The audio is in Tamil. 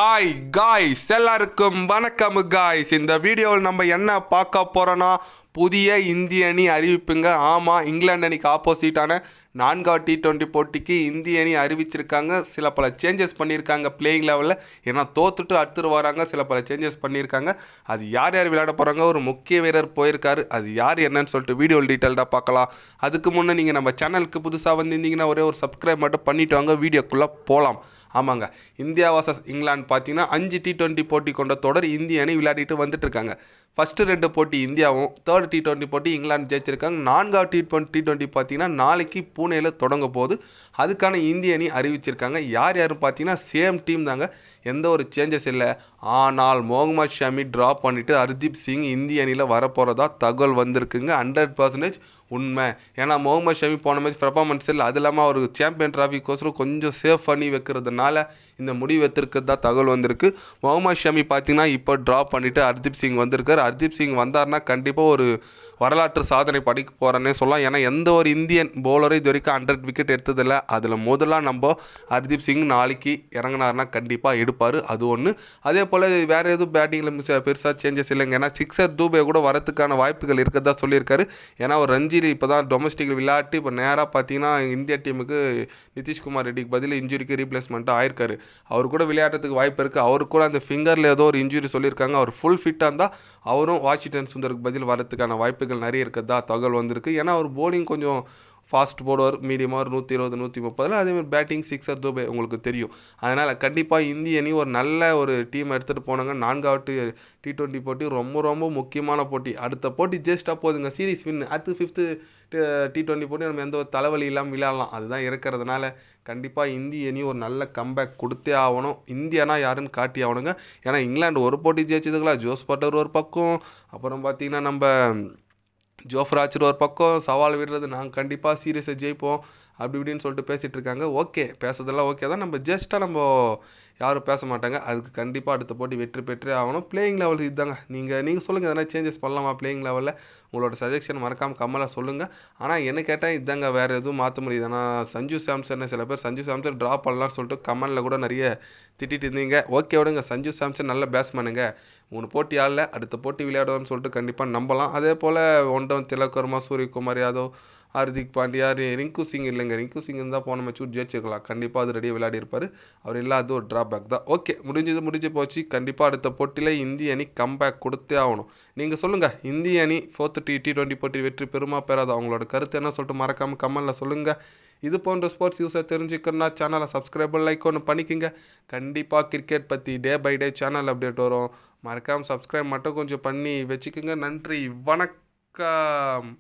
ஹாய் காய்ஸ், எல்லாருக்கும் வணக்கம் காய்ஸ். இந்த வீடியோவில் நம்ம என்ன பார்க்க போகிறோன்னா, புதிய இந்திய அணி அறிவிப்புங்க. ஆமாம், இங்கிலாந்து அணிக்கு ஆப்போசிட்டான 4வது T20 போட்டிக்கு இந்திய அணி அறிவிச்சிருக்காங்க. சில பல சேஞ்சஸ் பண்ணியிருக்காங்க பிளேயிங் லெவலில். ஏன்னா தோத்துட்டு அடுத்துட்டு வராங்க, சில பல சேஞ்சஸ் பண்ணியிருக்காங்க. அது யார் யார் விளையாட போகிறாங்க, ஒரு முக்கிய வீரர் போயிருக்காரு, அது யார் என்னன்னு சொல்லிட்டு வீடியோவில் டீட்டெயில்டாக பார்க்கலாம். அதுக்கு முன்னே நீங்கள் நம்ம சேனலுக்கு புதுசாக வந்திருந்தீங்கன்னா ஒரே ஒரு சப்ஸ்கிரைப் மட்டும் பண்ணிவிட்டு வாங்க, வீடியோக்குள்ளே போகலாம். ஆமாங்க, இந்தியா வர்சஸ் இங்கிலாந்து பார்த்தீங்கன்னா 5 T20 போட்டி கொண்ட தொடர் இந்திய அணி விளையாடிட்டு வந்துட்டுருக்காங்க. ஃபஸ்ட்டு 2 போட்டி இந்தியாவும், 3rd T20 போட்டி இங்கிலாந்து ஜெயிச்சிருக்காங்க. 4வது T20 பார்த்தீங்கன்னா நாளைக்கு பூனேயில் தொடங்க போகுது. அதுக்கான இந்திய அணி அறிவிச்சிருக்காங்க. யார் யாரும் பார்த்தீங்கன்னா சேம் டீம் தாங்க, எந்த ஒரு சேஞ்சஸ் இல்லை. ஆனால் முகமது ஷமி ட்ராப் பண்ணிவிட்டு ஹர்தீப் சிங் இந்திய அணியில் வரப்போகிறதா தகவல் வந்திருக்குங்க. 100% உண்மை. ஏன்னா முகமது ஷமி போன மேட்ச் பெர்ஃபார்மன்ஸ் இல்லை, அது இல்லாமல் அவர் சாம்பியன் டிராஃபிக்கோசரம் கொஞ்சம் சேஃப் பண்ணி வைக்கிறதுனால இந்த முடிவு எடுத்துருக்கிறதா தகவல் வந்திருக்கு. முகமது ஷமி பார்த்தீங்கன்னா இப்போ ட்ராப் பண்ணிவிட்டு ஹர்தீப் சிங் வந்திருக்கார். ஹர்தீப் சிங் வந்தார்னா கண்டிப்பாக ஒரு வரலாற்று சாதனை படிக்க போகிறேன்னே சொல்லலாம். ஏன்னா எந்த ஒரு இந்தியன் பவுலரும் இது வரைக்கும் 100 விக்கெட் எடுத்ததில்லை. அதில் முதலாக நம்ம ஹர்தீப் சிங் நாளைக்கு இறங்கினார்னா கண்டிப்பாக எடுப்பார், அது ஒன்று. அதே போல் வேறு எதுவும் பேட்டிங்கில் பெருசாக சேஞ்சஸ் இல்லைங்க. ஏன்னா சிக்ஸர் தூபே கூட வரத்துக்கான வாய்ப்புகள் இருக்கிறதா சொல்லியிருக்காரு. ஏன்னா ஒரு ரஞ்சியில் இப்போ தான் டொமஸ்டிக்கில் விளையாட்டு இப்போ நேராக பார்த்தீங்கன்னா இந்தியா டீமுக்கு நிதிஷ்குமார் ரெட்டிக்கு பதில் இன்ஜுரிக்கு ரீப்ளேஸ்மெண்ட்டாக ஆயிருக்காரு. அவர் கூட விளையாடுறதுக்கு வாய்ப்பு இருக்குது. அவருக்கு கூட அந்த ஃபிங்கரில் ஏதோ ஒரு இன்ஜுரி சொல்லியிருக்காங்க. அவர் ஃபுல் ஃபிட்டாக இருந்தால் அவரும் வாஷிங்டன் சுந்தருக்கு பதில் வரத்துக்கான வாய்ப்புகள் நிறைய இருக்கிறதா தகவல் வந்திருக்கு. ஏன்னா அவர் போலிங் கொஞ்சம் ஃபாஸ்ட் போடுவார், மீடியமாக 120 130. அதேமாதிரி பேட்டிங் சிக்ஸர் தூபே உங்களுக்கு தெரியும். அதனால் கண்டிப்பாக இந்திய அணி ஒரு நல்ல ஒரு டீம் எடுத்துகிட்டு போனாங்க. 4வது T20 போட்டி ரொம்ப ரொம்ப முக்கியமான போட்டி. அடுத்த போட்டி ஜெஸ்ட்டாக போகுதுங்க, சீரீஸ் வின். அடுத்து 5th T20 போட்டி நம்ம எந்த ஒரு தலைவலி இல்லாமல் விளையாடலாம். அதுதான் இருக்கிறதுனால கண்டிப்பாக இந்திய அணி ஒரு நல்ல கம்பேக் கொடுத்தே ஆகணும். இந்தியானா யாருன்னு காட்டி ஆகணுங்க. ஏன்னா இங்கிலாந்து ஒரு போட்டி ஜெயிச்சதுங்களா, ஜோஸ் பட்டர் ஒரு பக்கம், அப்புறம் பார்த்திங்கன்னா நம்ம ஜோஃப்ரா ஆர்ச்சர் ஒரு பக்கம் சவால் விடுறது, நாங்கள் கண்டிப்பாக சீரியஸை ஜெயிப்போம் அப்படி இப்படின்னு சொல்லிட்டு பேசிகிட்டு இருக்காங்க. ஓகே, பேசுறதெல்லாம் ஓகே தான். நம்ம ஜஸ்ட்டாக நம்ம யாரும் பேச மாட்டாங்க. அதுக்கு கண்டிப்பாக அடுத்த போட்டி வெற்றி பெற்றே ஆகணும். பிளேயிங் லெவல் இதுதாங்க. நீங்கள் சொல்லுங்கள், எதனா சேஞ்சஸ் பண்ணலாமா பிளேயிங் லெவலில்? உங்களோட சஜெஷன் மறக்காமல் கம்மலாக சொல்லுங்கள். ஆனால் என்ன கேட்டால் இதுதாங்க, வேறு எதுவும் மாற்ற முடியுது. ஆனால் சஞ்சு சாம்சன், சில பேர் சஞ்சு சாம்சன் ட்ராப் பண்ணலான்னு சொல்லிட்டு கமெண்டில் கூட நிறைய திட்டிகிட்டு இருந்தீங்க. ஓகே விடுங்க, சஞ்சு சாம்சன் நல்ல பேட்ஸ்மேனுங்க. 3 போட்டி ஆடல, அடுத்த போட்டி விளையாடுவான்னு சொல்லிட்டு கண்டிப்பாக நம்பலாம். அதே போல் ஒன்டவுன் திலக் வர்மா, சூரியகுமார் யாதவ், ஹார்திக் பாண்டியா, ரிங்கு சிங் இல்லைங்க. ரிங்கு சிங் இருந்தால் போன மேட்ச் ஜெயிச்சிருக்கலாம். கண்டிப்பாக அது ரெடியாக விளையாடி இருப்பார். அவர் இல்லாத ஒரு ட்ராபேக் தான். ஓகே, முடிஞ்சு போச்சு. கண்டிப்பாக அடுத்த போட்டியில் இந்திய அணி கம்பேக் கொடுத்தே ஆகணும். நீங்கள் சொல்லுங்கள், இந்திய அணி 4th T20 போட்டி வெற்றி பெறுமா பெறாதா? அவங்களோட கருத்து என்ன சொல்லிட்டு மறக்காமல் கமெண்டில் சொல்லுங்கள். இது போன்ற ஸ்போர்ட்ஸ் நியூஸை தெரிஞ்சுக்கணுன்னா சேனலை சப்ஸ்கிரைப் லைக் ஒன்று பண்ணிக்கோங்க. கண்டிப்பாக கிரிக்கெட் பற்றி day by day channel update வரும். மறக்காமல் சப்ஸ்கிரைப் மட்டும் கொஞ்சம் பண்ணி வச்சுக்கோங்க. நன்றி, வணக்கம்.